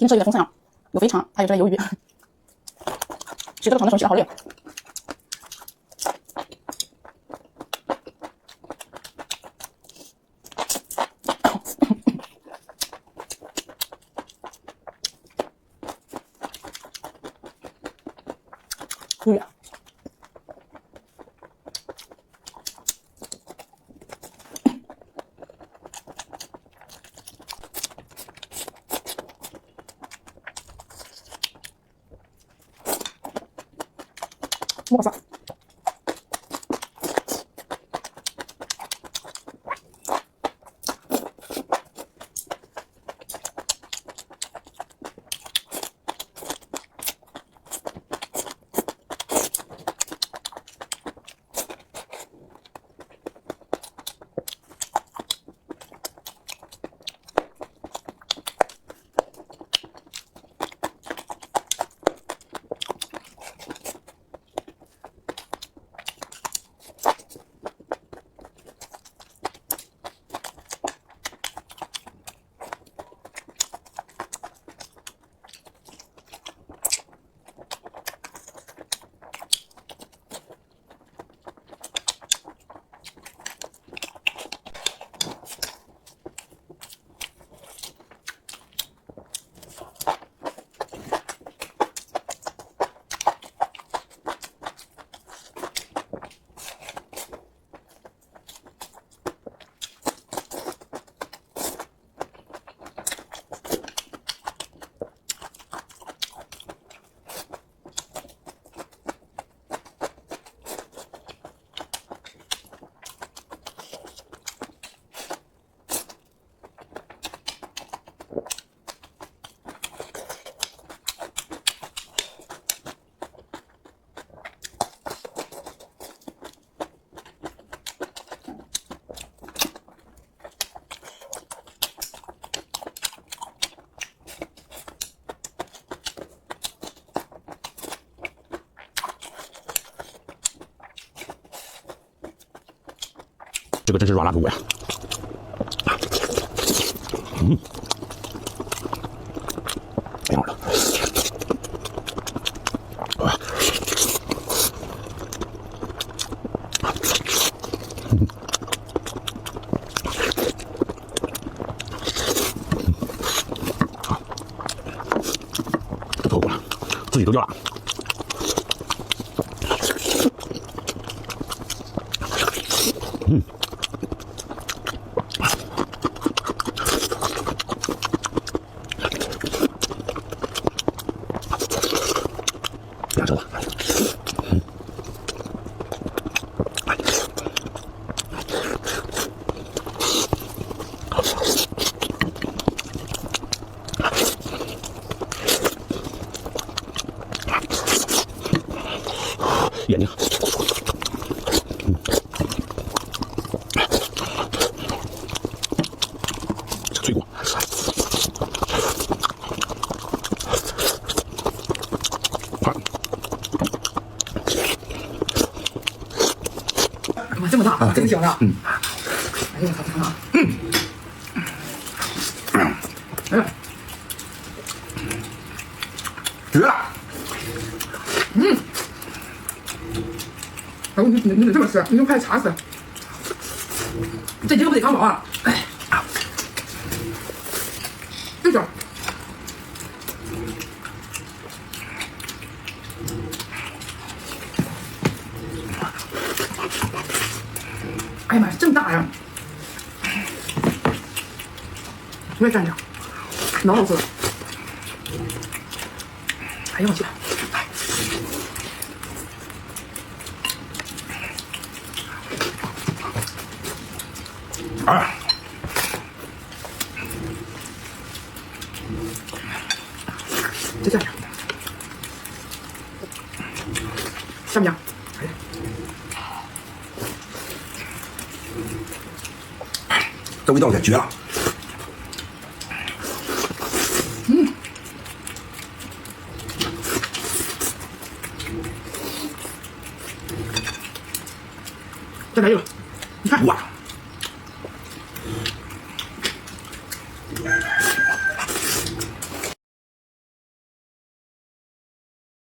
听着有点丰盛啊，有肥肠，还有这鱿鱼。洗这个肠的时候洗的好累。鱼。哇塞！这个真是软辣入骨呀！挺好的。哇！透过了，自己都掉了。两手吧。眼睛。这脆骨。哇，这么大，这个小的。哎呦我操，太大了。哎呀，绝了！哎，你得这么吃，你用筷子插死。这鸡肉不得刚好啊！哎，对着。哎呀妈呀，这么大呀！我也蘸着，老好吃了。哎呀我去！啊！再蘸上，香不香？这味道可绝了！